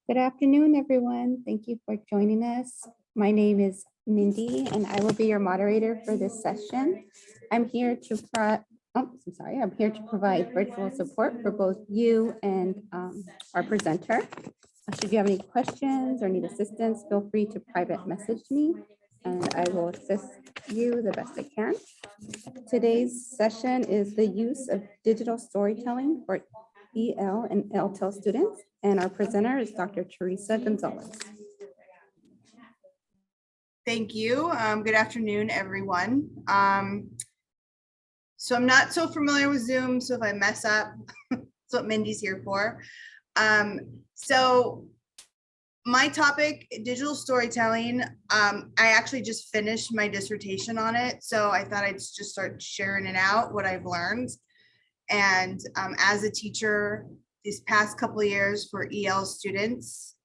Good afternoon, everyone. Thank you for joining us. My name is Mindy, and I will be your moderator for this session. I'm here to provide virtual support for both you and our presenter. Should you have any questions or need assistance, feel free to private message me, and I will assist you the best I can. Today's session is the use of digital storytelling for EL and LTEL students, and our presenter is Dr. Teresa Gonzalez. Thank you. Good afternoon, everyone. So I'm not so familiar with Zoom, so if I mess up, that's what Mindy's here for. So my topic, digital storytelling, I actually just finished my dissertation on it, so I thought I'd just start sharing it out, what I've learned. And as a teacher, these past couple of years for EL students,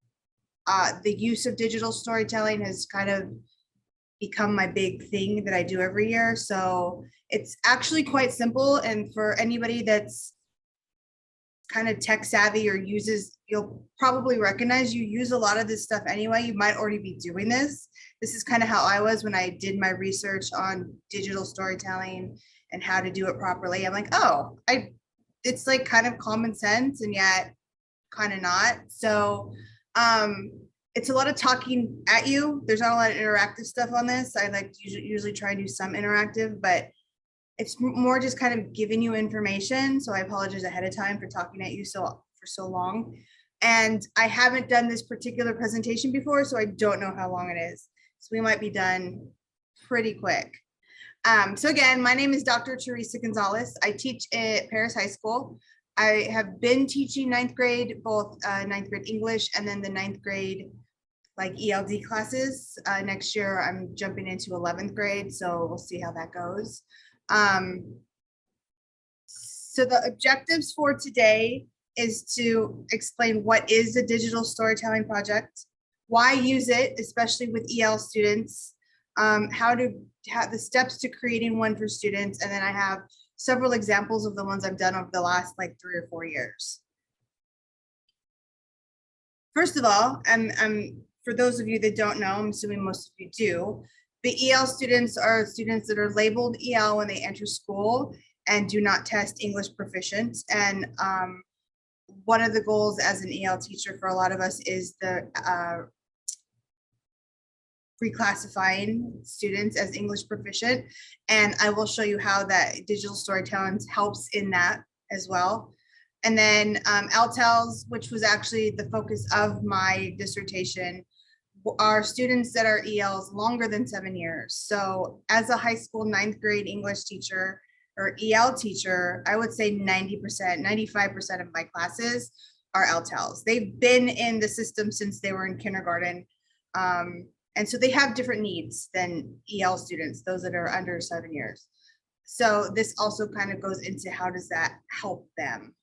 the use of digital storytelling has kind of become my big thing that I do every year. So it's actually quite simple. And for anybody that's kind of tech savvy or uses, you'll probably recognize you use a lot of this stuff anyway. You might already be doing this. This is kind of how I was when I did my research on digital storytelling and how to do it properly. I'm like, oh, it's like kind of common sense and yet kind of not. So it's a lot of talking at you. There's not a lot of interactive stuff on this. I like to usually try and do some interactive, but it's more just kind of giving you information. So I apologize ahead of time for talking at you for so long. And I haven't done this particular presentation before, so I don't know how long it is. So we might be done pretty quick. So again, my name is Dr. Teresa Gonzalez. I teach at Paris High School. I have been teaching ninth grade, both ninth grade English and then the ninth grade like ELD classes. Next year, I'm jumping into 11th grade, so we'll see how that goes. So the objectives for today is to explain what is a digital storytelling project, why use it, especially with EL students, how to have the steps to creating one for students, and then I have several examples of the ones I've done over the last like 3 or 4 years. First of all, for those of you that don't know, I'm assuming most of you do, the EL students are students that are labeled EL when they enter school and do not test English proficient. And one of the goals as an EL teacher for a lot of us is the reclassifying students as English proficient. And I will show you how that digital storytelling helps in that as well. And then LTELs, which was actually the focus of my dissertation, are students that are ELs longer than 7 years. So as a high school 9th grade English teacher or EL teacher, I would say 90%, 95% of my classes are LTELs. They've been in the system since they were in kindergarten. And so they have different needs than EL students, those that are under 7 years. So this also kind of goes into how does that help them.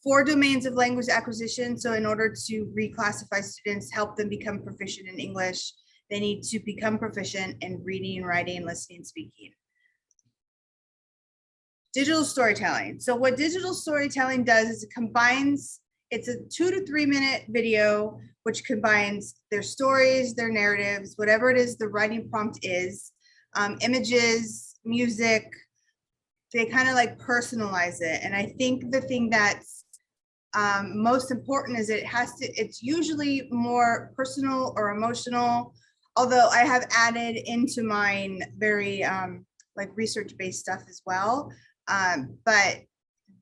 4 domains of language acquisition. So in order to reclassify students, help them become proficient in English, they need to become proficient in reading, writing, listening, speaking. Digital storytelling. So what digital storytelling does is it combines, it's a 2 to 3 minute video, which combines their stories, their narratives, whatever it is the writing prompt is, images, music. They kind of like personalize it. And I think the thing that's most important is it's usually more personal or emotional, although I have added into mine very like research-based stuff as well. But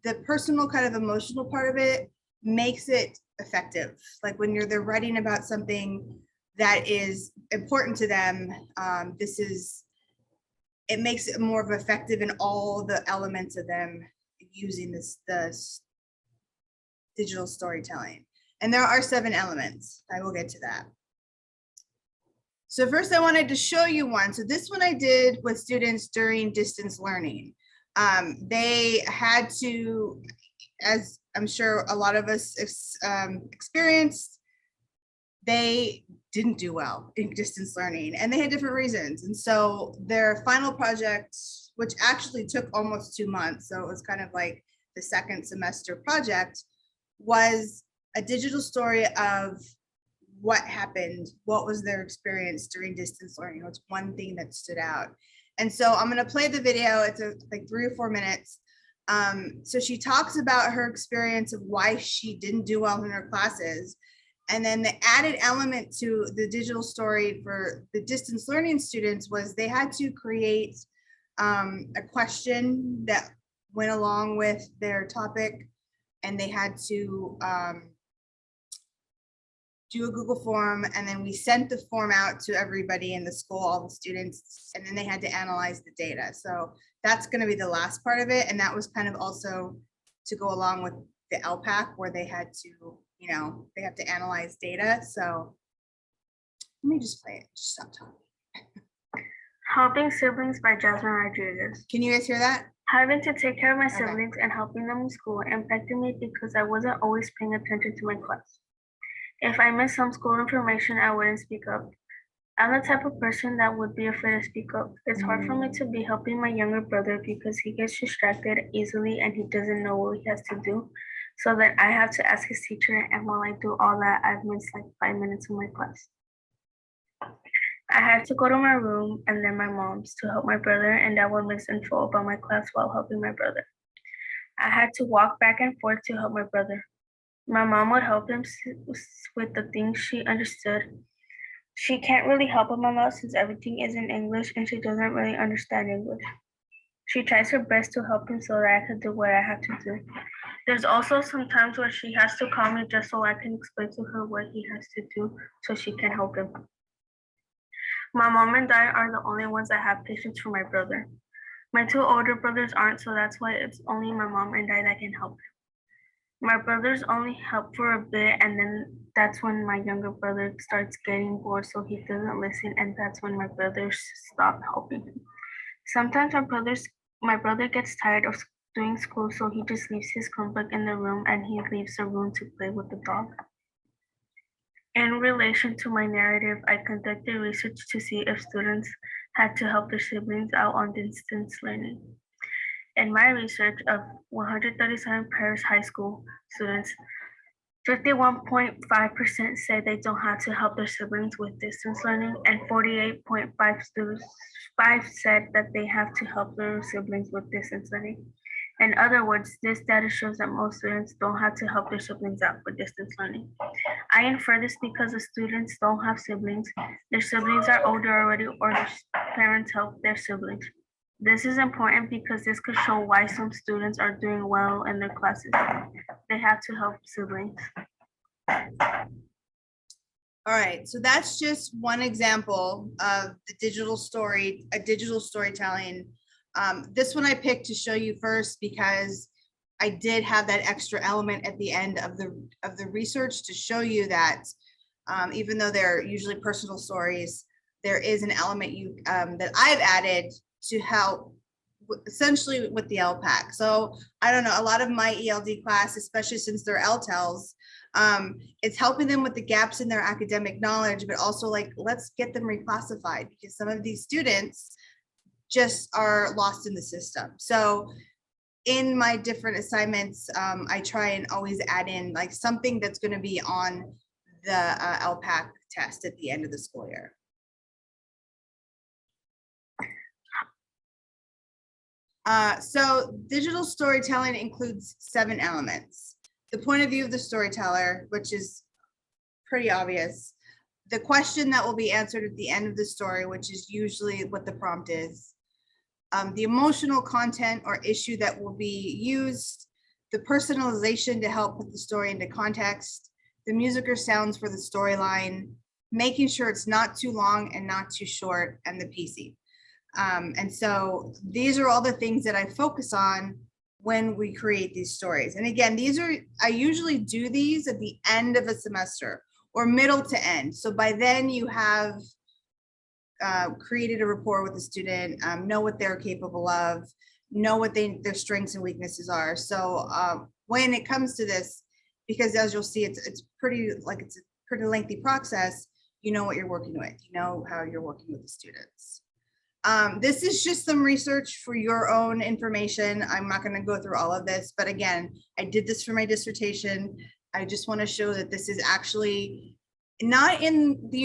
the personal kind of emotional part of it makes it effective. Like when they're writing about something that is important to them, it makes it more of effective in all the elements of them using the digital storytelling. And there are 7 elements. I will get to that. So first I wanted to show you one. So this one I did with students during distance learning. They had to, as I'm sure a lot of us experienced, they didn't do well in distance learning and they had different reasons. And so their final project, which actually took almost 2 months, so it was kind of like the second semester project, was a digital story of what happened, what was their experience during distance learning. What's one thing that stood out? And so I'm going to play the video. It's like 3 or 4 minutes. So she talks about her experience of why she didn't do well in her classes. And then the added element to the digital story for the distance learning students was they had to create a question that went along with their topic, and they had to do a Google form, and then we sent the form out to everybody in the school, all the students, and then they had to analyze the data. So that's going to be the last part of it. And that was kind of also to go along with the LPAC, where they had to, you know, they have to analyze data. So let me just play it. Just stop talking. Helping Siblings by Jasmine Rodriguez. Can you guys hear that? Having to take care of my Okay. siblings and helping them in school impacted me because I wasn't always paying attention to my class. If I missed some school information, I wouldn't speak up. I'm the type of person that would be afraid to speak up. It's hard for me to be helping my younger brother because he gets distracted easily and he doesn't know what he has to do. So then I have to ask his teacher, and while I do all that, I've missed like 5 minutes of my class. I had to go to my room and then my mom's to help my brother, and I would miss info about my class while helping my brother. I had to walk back and forth to help my brother. My mom would help him with the things she understood. She can't really help him a lot since everything is in English and she doesn't really understand English. She tries her best to help him so that I can do what I have to do. There's also some times where she has to call me just so I can explain to her what he has to do so she can help him. My mom and dad are the only ones that have patience for my brother. My 2 older brothers aren't, so that's why it's only my mom and dad that can help him. My brothers only help for a bit, and then that's when my younger brother starts getting bored, so he doesn't listen, and that's when my brothers stop helping him. Sometimes my brother gets tired of doing school, so he just leaves his Chromebook in the room and he leaves the room to play with the dog. In relation to my narrative, I conducted research to see if students had to help their siblings out on distance learning. In my research of 137 Paris High School students, 51.5% said they don't have to help their siblings with distance learning, and 48.5% said that they have to help their siblings with distance learning. In other words, this data shows that most students don't have to help their siblings out with distance learning. I infer this because the students don't have siblings, their siblings are older already, or their parents help their siblings. This is important because this could show why some students are doing well in their classes. They have to help siblings. All right, so that's just one example of the digital storytelling. This one I picked to show you first because I did have that extra element at the end of the research to show you that even though they're usually personal stories, there is an element that I've added to help essentially with the LPAC. So I don't know, a lot of my ELD class, especially since they're LTELs, it's helping them with the gaps in their academic knowledge, but also like, let's get them reclassified because some of these students just are lost in the system. So in my different assignments, I try and always add in like something that's going to be on the LPAC test at the end of the school year. So digital storytelling includes 7 elements. The point of view of the storyteller, which is pretty obvious. The question that will be answered at the end of the story, which is usually what the prompt is. The emotional content or issue that will be used. The personalization to help put the story into context. The music or sounds for the storyline. Making sure it's not too long and not too short, and the pacing. And so these are all the things that I focus on when we create these stories. And again, I usually do these at the end of a semester or middle to end. So by then you have created a rapport with the student, know what they're capable of, know what their strengths and weaknesses are. So when it comes to this, because as you'll see, it's a pretty lengthy process, you know what you're working with, you know how you're working with the students. This is just some research for your own information. I'm not going to go through all of this, but again, I did this for my dissertation. I just want to show that this is actually not in the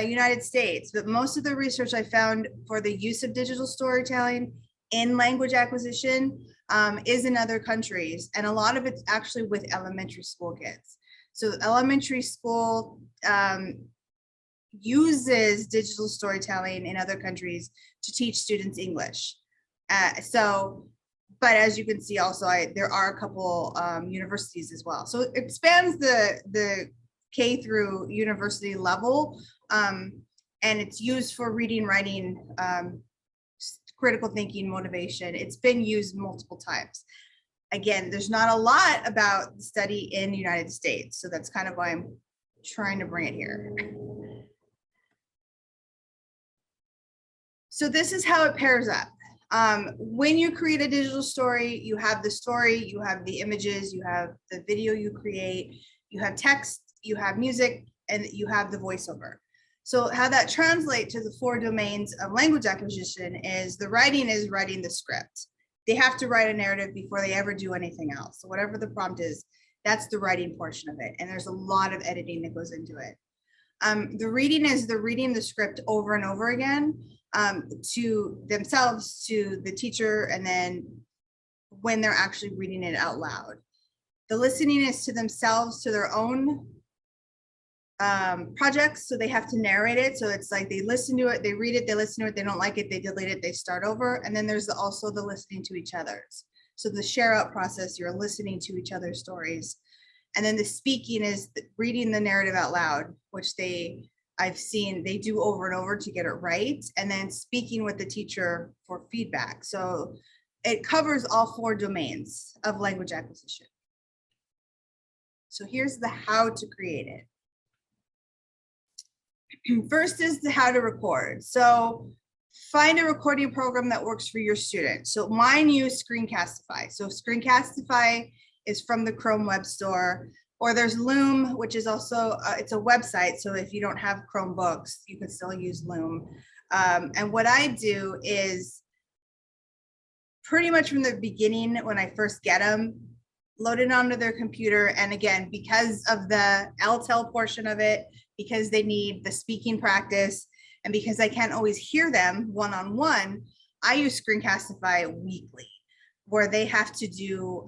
United States, but most of the research I found for the use of digital storytelling in language acquisition is in other countries. And a lot of it's actually with elementary school kids. So elementary school uses digital storytelling in other countries to teach students English. But as you can see also, there are a couple universities as well. So it expands the K through university level, and it's used for reading, writing, critical thinking, motivation. It's been used multiple times. Again, there's not a lot about the study in the United States, so that's kind of why I'm trying to bring it here. So this is how it pairs up. When you create a digital story, you have the story, you have the images, you have the video you create, you have text, you have music, and you have the voiceover. So how that translates to the 4 domains of language acquisition is the writing is writing the script. They have to write a narrative before they ever do anything else. So whatever the prompt is, that's the writing portion of it. And there's a lot of editing that goes into it. The reading is the reading the script over and over again to themselves, to the teacher, and then when they're actually reading it out loud. The listening is to themselves, to their own projects, so they have to narrate it. So it's like they listen to it, they read it, they listen to it, they don't like it, they delete it, they start over. And then there's also the listening to each other's. So the share out process, you're listening to each other's stories. And then the speaking is reading the narrative out loud, which I've seen they do over and over to get it right. And then speaking with the teacher for feedback. So it covers all 4 domains of language acquisition. So here's the how to create it. First is the how to record. So find a recording program that works for your student. So mine use Screencastify. So Screencastify is from the Chrome web store, or there's Loom, which is also, it's a website. So if you don't have Chromebooks, you can still use Loom. And what I do is pretty much from the beginning, when I first get them, load it onto their computer. And again, because of the LTEL portion of it, because they need the speaking practice, and because I can't always hear them one-on-one, I use Screencastify weekly, where they have to do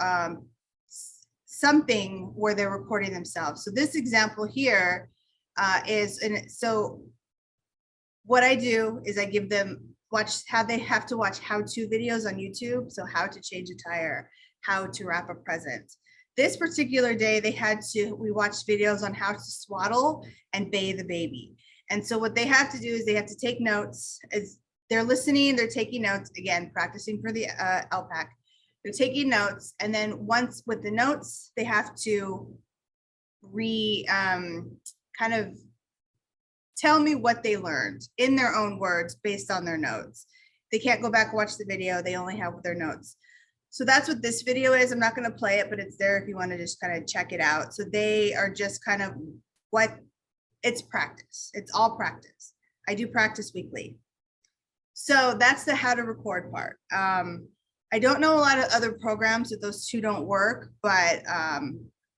something where they're recording themselves. So this example here so what I do is I give them they have to watch how-to videos on YouTube. So how to change a tire, how to wrap a present. This particular day, we watched videos on how to swaddle and bathe the baby. And so what they have to do is they have to take notes. As they're listening, they're taking notes, again, practicing for the LPAC. They're taking notes. And then once with the notes, they have to kind of tell me what they learned in their own words based on their notes. They can't go back and watch the video. They only have their notes. So that's what this video is. I'm not going to play it, but it's there if you want to just kind of check it out. So they are just kind of it's practice. It's all practice. I do practice weekly. So that's the how to record part. I don't know a lot of other programs that those 2 don't work, but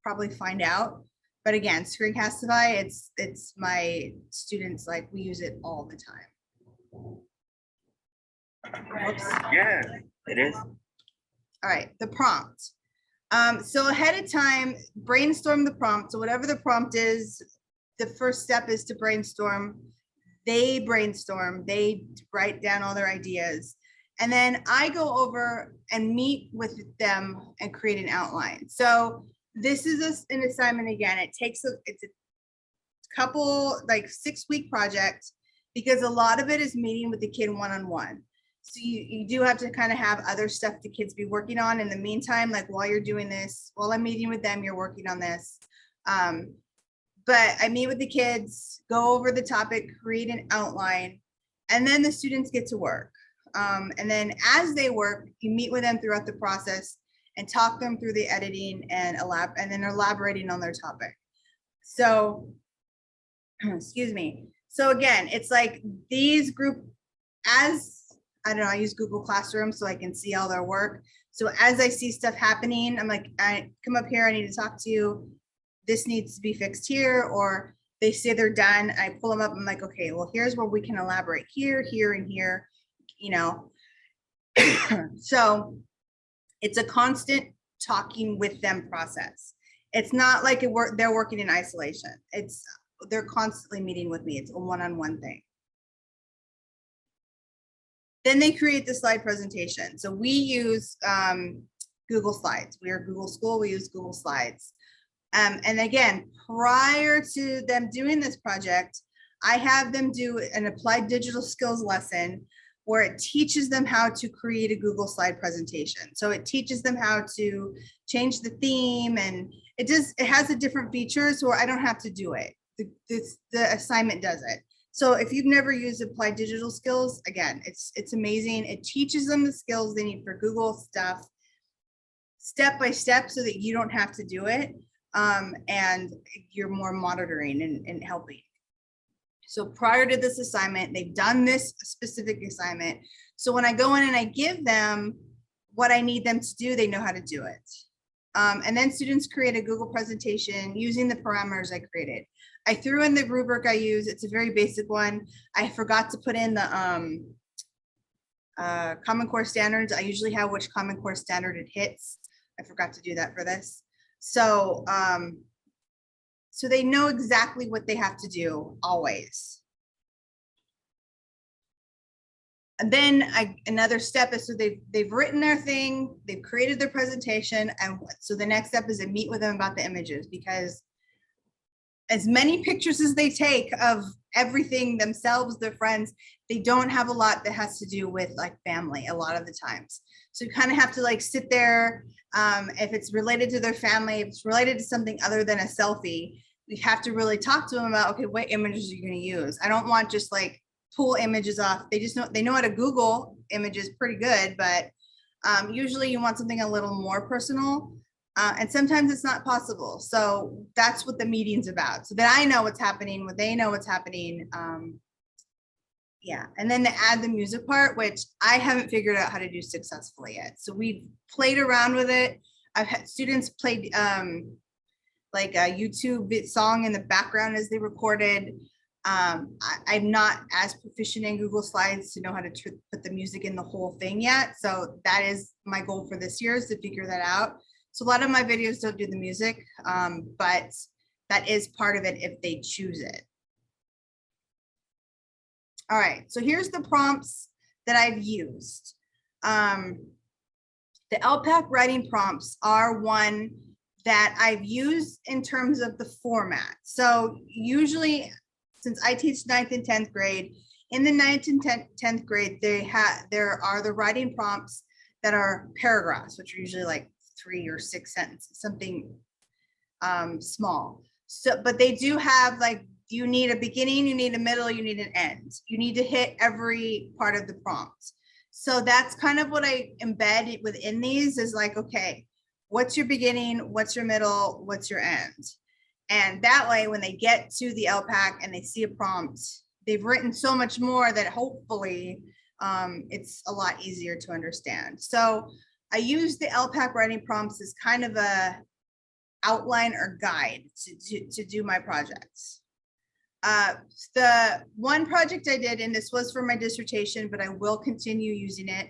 probably find out. But again, Screencastify, it's my students, like we use it all the time. Whoops. Yeah, it is. All right, the prompt. So ahead of time, brainstorm the prompt. So whatever the prompt is, the first step is to brainstorm. They brainstorm, they write down all their ideas. And then I go over and meet with them and create an outline. So this is an assignment again. It's a couple, like 6-week project, because a lot of it is meeting with the kid one-on-one. So you do have to kind of have other stuff the kids be working on in the meantime, like while you're doing this, while I'm meeting with them, you're working on this. But I meet with the kids, go over the topic, create an outline, and then the students get to work. And then as they work, you meet with them throughout the process and talk them through the editing and then elaborating on their topic. So, excuse me. So again, it's like these group, as I don't know, I use Google Classroom so I can see all their work. So as I see stuff happening, I'm like, I come up here, I need to talk to you. This needs to be fixed here, or they say they're done. I pull them up. I'm like, okay, well, here's where we can elaborate here, here, and here, you know. So it's a constant talking with them process. It's not like they're working in isolation. They're constantly meeting with me. It's a one-on-one thing. Then they create the slide presentation. So we use Google Slides. We are Google School. We use Google Slides. And again, prior to them doing this project, I have them do an applied digital skills lesson where it teaches them how to create a Google slide presentation. So it teaches them how to change the theme, and it has a different features where I don't have to do it. The assignment does it. So if you've never used applied digital skills, again, it's amazing. It teaches them the skills they need for Google stuff step by step so that you don't have to do it. And you're more monitoring and helping. So prior to this assignment, they've done this specific assignment. So when I go in and I give them what I need them to do, they know how to do it. And then students create a Google presentation using the parameters I created. I threw in the rubric I use. It's a very basic one. I forgot to put in the Common Core standards. I usually have which Common Core standard it hits. I forgot to do that for this. So, so they know exactly what they have to do always. And then another step is, so they've written their thing, they've created their presentation, and so the next step is to meet with them about the images, because as many pictures as they take of everything themselves, their friends, they don't have a lot that has to do with like family a lot of the times. So you kind of have to like sit there. If it's related to their family, if it's related to something other than a selfie, we have to really talk to them about, okay, what images are you going to use? I don't want just like pull images off. They know how to Google images pretty good, but usually you want something a little more personal. And sometimes it's not possible. So that's what the meeting's about. So that I know what's happening, what they know what's happening. Yeah, and then to add the music part, which I haven't figured out how to do successfully yet. So we've played around with it. I've had students played like a YouTube song in the background as they recorded. I'm not as proficient in Google Slides to know how to put the music in the whole thing yet. So that is my goal for this year, is to figure that out. So a lot of my videos don't do the music, but that is part of it if they choose it. All right, so here's the prompts that I've used. The LPAC writing prompts are one that I've used in terms of the format. So usually, since I teach 9th and 10th grade, in the 9th and 10th grade, there are the writing prompts that are paragraphs, which are usually like 3 or 6 sentences, something small. So, but they do have like, you need a beginning, you need a middle, you need an end. You need to hit every part of the prompt. So that's kind of what I embed within these, is like, okay, what's your beginning, what's your middle, what's your end? And that way, when they get to the LPAC and they see a prompt, they've written so much more that hopefully it's a lot easier to understand. So I use the LPAC writing prompts as kind of a outline or guide to do my projects. The one project I did, and this was for my dissertation, but I will continue using it,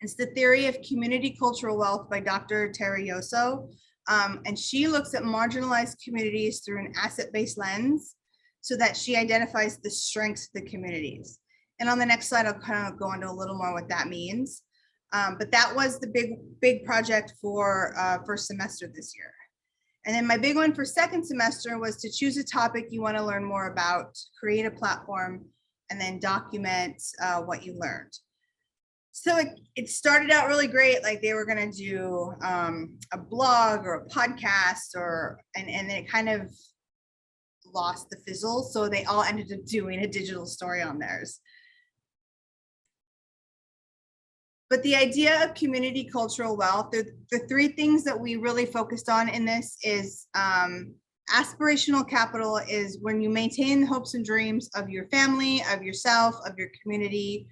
is the Theory of Community Cultural Wealth by Dr. Terioso. And she looks at marginalized communities through an asset-based lens so that she identifies the strengths of the communities. And on the next slide, I'll kind of go into a little more what that means. But that was the big project for first semester this year. And then my big one for second semester was to choose a topic you want to learn more about, create a platform, and then document what you learned. So it started out really great. Like they were going to do a blog or a podcast, and then it kind of lost the fizzle. So they all ended up doing a digital story on theirs. But the idea of community cultural wealth, the 3 things that we really focused on in this is aspirational capital is when you maintain the hopes and dreams of your family, of yourself, of your community,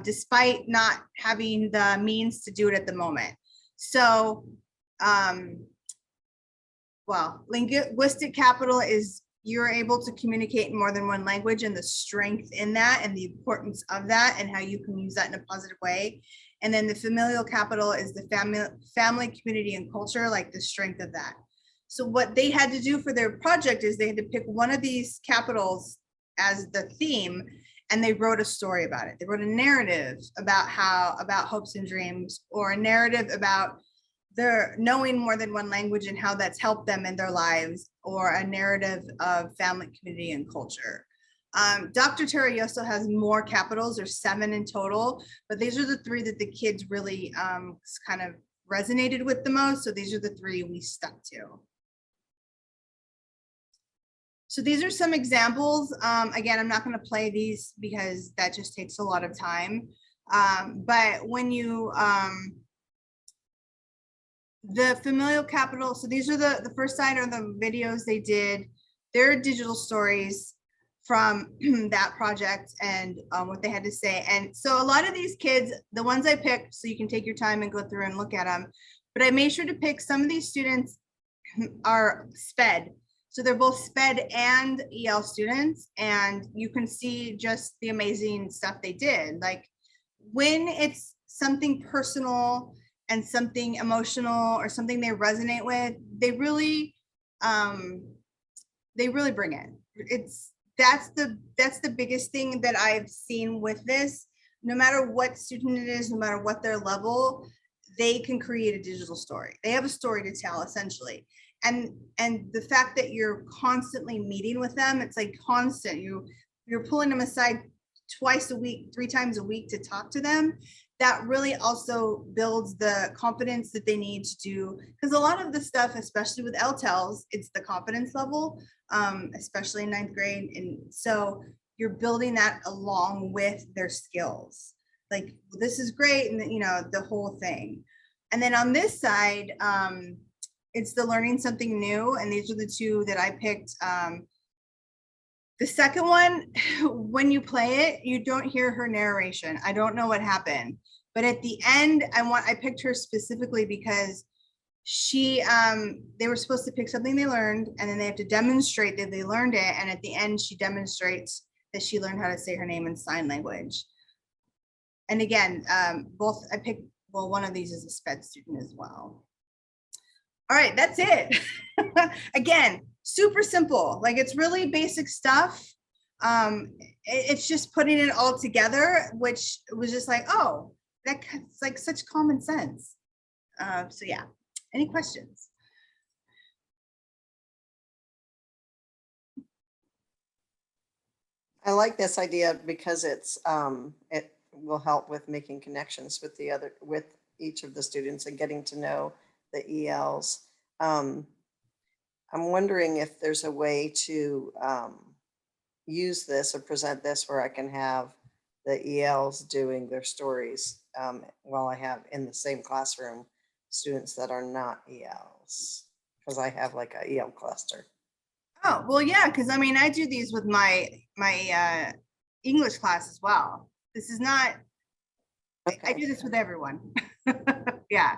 despite not having the means to do it at the moment. So, well, linguistic capital is you're able to communicate in more than one language, and the strength in that and the importance of that and how you can use that in a positive way. And then the familial capital is the family, community, and culture, like the strength of that. So what they had to do for their project is they had to pick one of these capitals as the theme, and they wrote a story about it. They wrote a narrative about hopes and dreams, or a narrative about their knowing more than one language and how that's helped them in their lives, or a narrative of family, community, and culture. Dr. Tarayoso has more capitals. There's 7 in total, but these are the 3 that the kids really kind of resonated with the most. So these are the 3 we stuck to. So these are some examples. Again, I'm not going to play these because that just takes a lot of time. But when you, the familial capital, so these are the first side are the videos they did. They're digital stories from that project and what they had to say. And so a lot of these kids, the ones I picked, so you can take your time and go through and look at them, but I made sure to pick some of these students are SPED. So they're both SPED and EL students, and you can see just the amazing stuff they did. Like when it's something personal and something emotional or something they resonate with, they really bring it. That's the biggest thing that I've seen with this. No matter what student it is, no matter what their level, they can create a digital story. They have a story to tell, essentially. And the fact that you're constantly meeting with them, it's like constant. You're pulling them aside twice a week, 3 times a week to talk to them. That really also builds the confidence that they need to do, because a lot of the stuff, especially with LTELs, it's the confidence level, especially in 9th grade. And so you're building that along with their skills. Like, this is great, and you know, the whole thing. And then on this side, it's the learning something new, and these are the 2 that I picked. The second one, when you play it, you don't hear her narration. I don't know what happened, but at the end, I picked her specifically because she, they were supposed to pick something they learned, and then they have to demonstrate that they learned it. And at the end, she demonstrates that she learned how to say her name in sign language. And again, both I picked, well, one of these is a SPED student as well. All right, that's it. Again, super simple. Like, it's really basic stuff. It's just putting it all together, which was just like, oh, that's like such common sense. So yeah, any questions? I like this idea because it's it will help with making connections with each of the students and getting to know the ELs. I'm wondering if there's a way to use this or present this where I can have the ELs doing their stories while I have in the same classroom students that are not ELs, because I have like a EL cluster. Oh, well, yeah, because I mean, I do these with my English class as well. This is not, Okay. I do this with everyone. Yeah.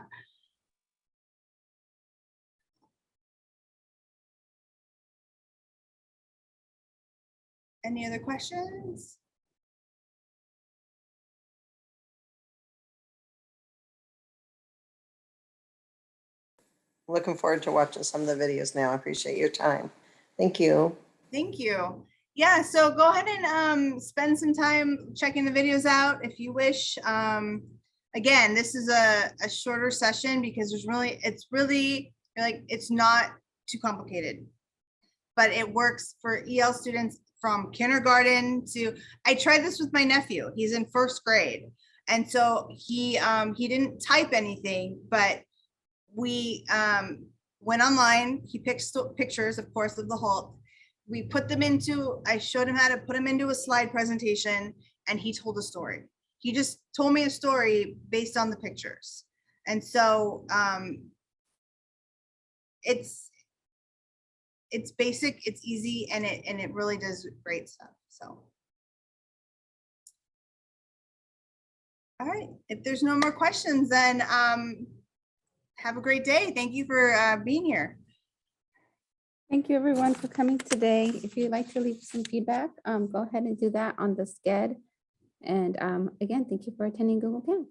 Any other questions? Looking forward to watching some of the videos now. I appreciate your time. Thank you. Thank you. Yeah, so go ahead and spend some time checking the videos out if you wish. Again, this is a shorter session because it's really like, it's not too complicated, but it works for EL students from kindergarten to, I tried this with my nephew. He's in 1st grade. And so he didn't type anything, but we went online. He picked pictures, of course, of the Hulk. We put them into, I showed him how to put them into a slide presentation, and he told a story. He just told me a story based on the pictures. And so it's basic, it's easy, and it really does great stuff. So All right, if there's no more questions, then have a great day. Thank you for being here. Thank you, everyone, for coming today. If you'd like to leave some feedback, go ahead and do that on the SCED. And again, thank you for attending Google Camp.